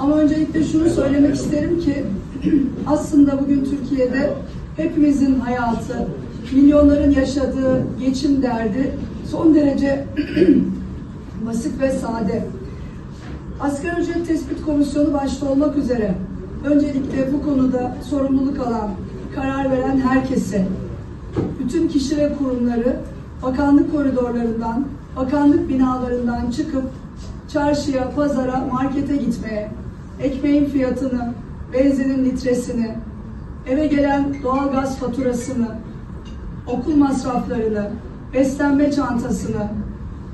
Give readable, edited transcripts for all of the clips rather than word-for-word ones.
Ama öncelikle şunu söylemek isterim ki aslında bugün Türkiye'de hepimizin hayatı, milyonların yaşadığı geçim derdi son derece basit ve sade. Asgari ücret tespit komisyonu başta olmak üzere öncelikle bu konuda sorumluluk alan, karar veren herkese, bütün kişi ve kurumları bakanlık koridorlarından, bakanlık binalarından çıkıp çarşıya, pazara, markete gitmeye, ekmeğin fiyatını, benzinin litresini, eve gelen doğalgaz faturasını, okul masraflarını, beslenme çantasını,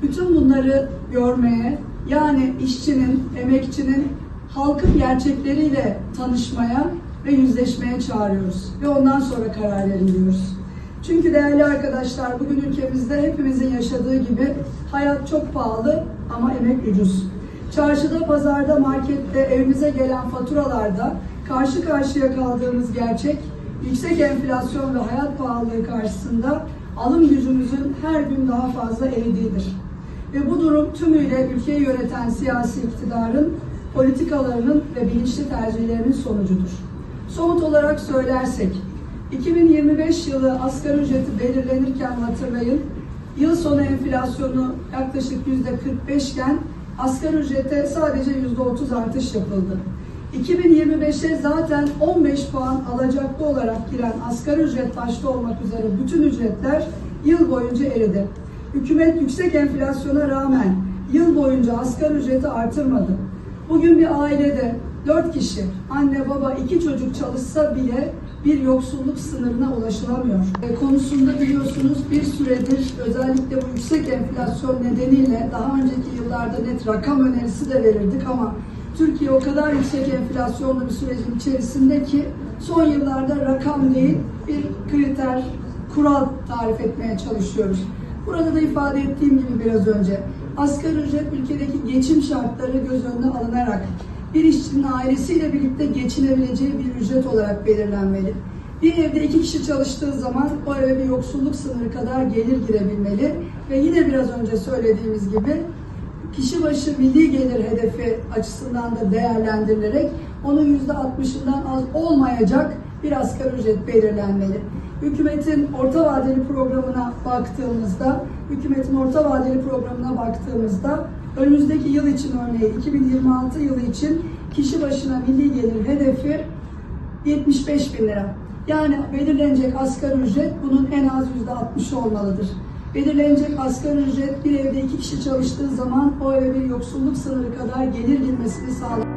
bütün bunları görmeye, yani işçinin, emekçinin halkın gerçekleriyle tanışmaya ve yüzleşmeye çağırıyoruz. Ve ondan sonra karar verin diyoruz. Çünkü değerli arkadaşlar, bugün ülkemizde hepimizin yaşadığı gibi hayat çok pahalı ama emek ucuz. Çarşıda, pazarda, markette, evimize gelen faturalarda karşı karşıya kaldığımız gerçek, yüksek enflasyon ve hayat pahalılığı karşısında alım gücümüzün her gün daha fazla eridiğidir. Ve bu durum tümüyle ülkeyi yöneten siyasi iktidarın politikalarının ve bilinçli tercihlerinin sonucudur. Somut olarak söylersek, 2025 yılı asgari ücreti belirlenirken hatırlayın, yıl sonu enflasyonu yaklaşık %45 iken asgari ücrete sadece %30 artış yapıldı. 2025'e zaten 15 puan alacaklı olarak giren asgari ücret başta olmak üzere bütün ücretler yıl boyunca eridi. Hükümet yüksek enflasyona rağmen yıl boyunca asgari ücreti artırmadı. Bugün bir ailede 4 kişi, anne baba 2 çocuk çalışsa bile bir yoksulluk sınırına ulaşılamıyor. Konusunda biliyorsunuz bir süredir özellikle bu yüksek enflasyon nedeniyle daha önceki yıllarda net rakam önerisi de verirdik ama Türkiye o kadar yüksek enflasyonlu bir sürecin içerisinde ki son yıllarda rakam değil bir kriter, kural tarif etmeye çalışıyoruz. Burada da ifade ettiğim gibi biraz önce asgari ücret ülkedeki geçim şartları göz önüne alınarak bir işçinin ailesiyle birlikte geçinebileceği bir ücret olarak belirlenmeli. Bir evde 2 kişi çalıştığı zaman o eve bir yoksulluk sınırı kadar gelir girebilmeli ve yine biraz önce söylediğimiz gibi kişi başı milli gelir hedefi açısından da değerlendirilerek onun %60'ından az olmayacak bir asgari ücret belirlenmeli. Hükümetin orta vadeli programına baktığımızda, önümüzdeki yıl için örneğin 2026 yılı için kişi başına milli gelir hedefi 75 bin lira. Yani belirlenecek asgari ücret bunun en az %60'ı olmalıdır. Belirlenecek asgari ücret bir evde 2 kişi çalıştığı zaman o eve bir yoksulluk sınırı kadar gelir girmesini sağlar.